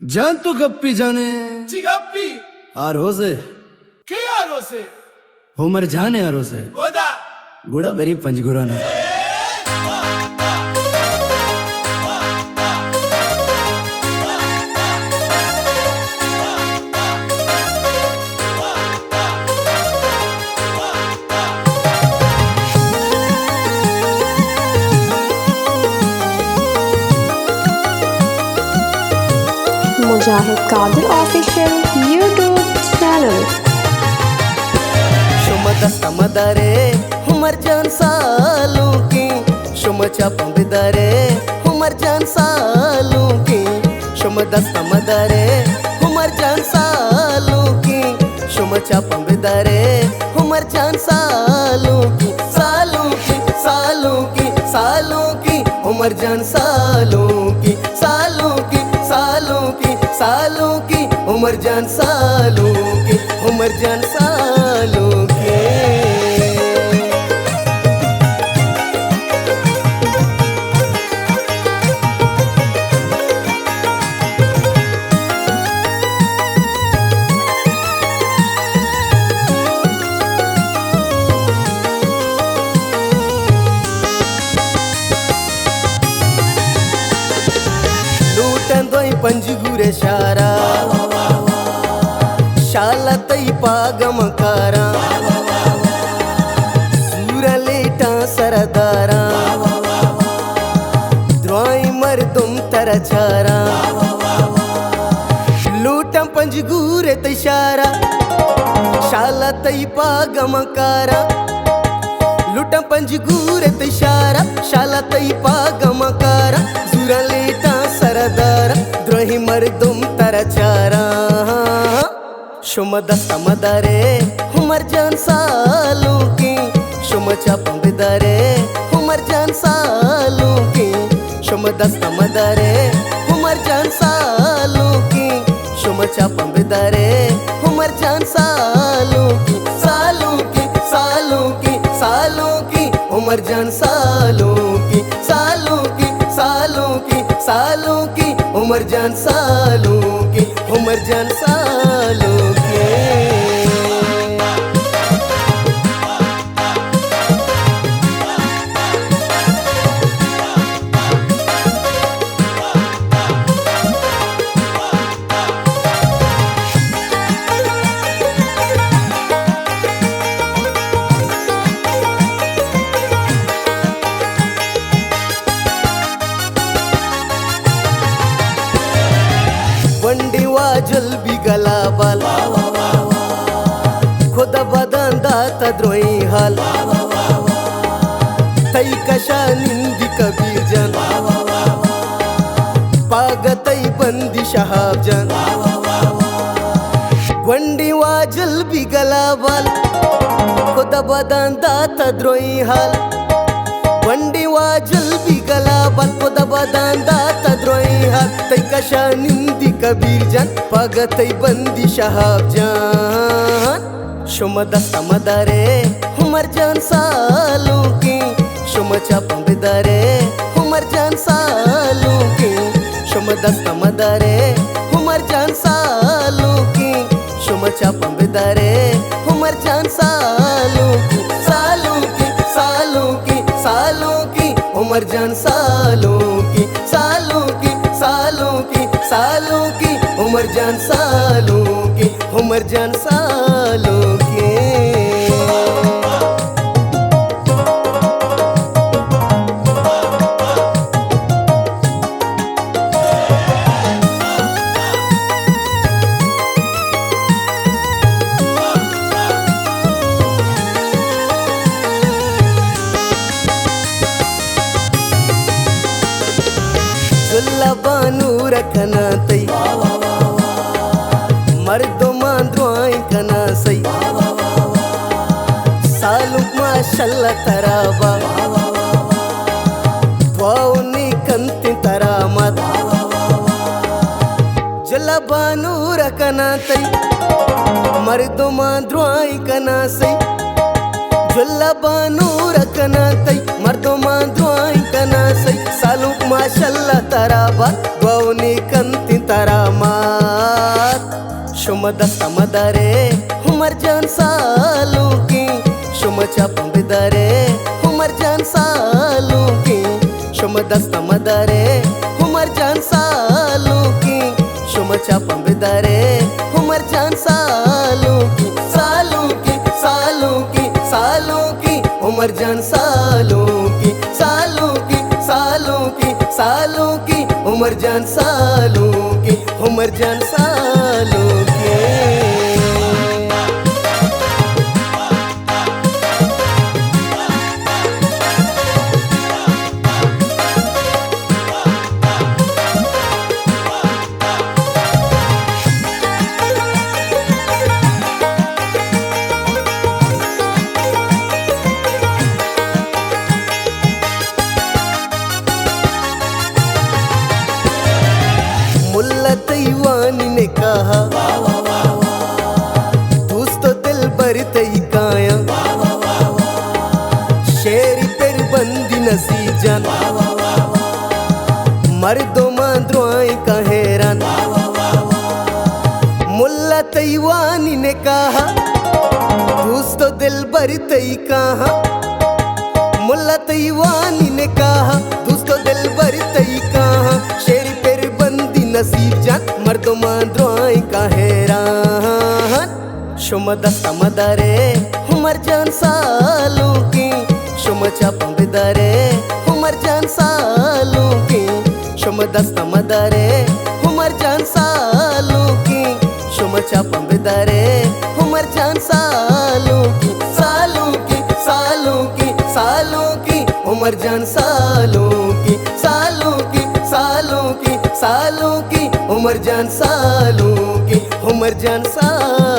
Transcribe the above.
जान तो गप्पी जाने Cigappi, आरोसे che arose? उमर जाने आरोसे Goda, गुड़ा बेरी पंजगुराना मुजाहिद Qadir official YouTube channel. शुम दस्तमदरे Humar जान सालों की शुम चपंबिदरे हुमर जान सालों की शुम दस्तमदरे हुमर जान सालों की शुम चपंबिदरे हुमर जान सालों की सालों की सालों की सालों की उमर जान सालों की सालों की सालों की सालों की उमर जान सालों की उमर जान सालों की लूटंदोई पंजगुरे शारा शालतई पागमकारा सूरलेटा सरदारा द्रोई मर्दुम तरचारा लूटं पंजगुरे तैशारा शालतई पागमकारा लुटं पंजगुरे तैशारा शालतई पागमकारा सूरलेटा सरदारा द्रोही मर्दुम तरचारा शुम दस्तमदरे हुमर जान सालों की शुम चपंबिदरे हुमर जान सालों की शुम दस्तमदरे हुमर जान सालों की शुम चपंबिदरे हुमर जान सालों की सालों की सालों की सालों की उमर जान सालों की सालों की सालों की सालों की उमर जान सालों की उमर जान सालों की वंडी वाजल बिगला बाल खुद बदन दात द्रोही हाल तई कशा निंदी कबीर जन पागतई बंदी शहाब जन वंडी वाजल बिगला बाल खुद बदन दात द्रोही हाल वंडी वाजल बिगला बाल खुद बदन दात द्रोही हाल तई कशा निंदी कबीर जन पागतई बंदी शहाब जान शुम दस्तमदरे हुमर जान सालों की शुम चपंबिदरे हुमर जान सालों की शुम दस्तमदरे हुमर जान सालों की शुम चपंबिदरे हुमर जान सालों की सालों की सालों की सालों की उमर जान सालों की सालों की सालों की सालों की उमर जान सालों की उमर जान सालों की जुल्लबानूर कनातई मर्दुमा द्रोई कनासई सालुक माशल्ला तराबा वाउनी कंति तरामत जुल्लबानूर कनातई मर्दुमा द्रोई कनासई जुल्लबानूर कनातई मर्दुमा द्रोई कनासई सालुक माशल्ला तराबा द्वौनी कंति तरामात शुम दस्तमदरे हुमर जान सालू की शुम चापम बिदरे हुमर जान सालू की शुम दस्तमदरे हुमर जान सालू की शुम चापम बिदरे हुमर जान सालू की सालू की सालू की सालू की उमर जान सालू की सालू की सालू की सालू की उमर जान सालू की उमर जान सालू की मुल्ला तैवानी ने कहा दोस्तों दिल भर तई काया शेरी पर बंदी नसी जान मर्दों मांद्रो आई का हैरान मुल्ला तैवानी ने कहा दोस्तों दिल भर तई कहा मुल्ला तैवानी ने कहा दोस्तों दिल भर तई कहा शेरी पर नसीब जान मर्दों मांद्रो आई का हैरान शुम दस्तमदरे हुमर जान सालू की शुम चापम बिदरे हुमर जान सालू की शुम दस्तमदरे हुमर जान सालू की शुम चापम बिदरे हुमर जान सालू की सालू की सालू की सालू की उमर जान सालू की सालू की सालू की सालू की उमर जान सालू की उमर जान सालू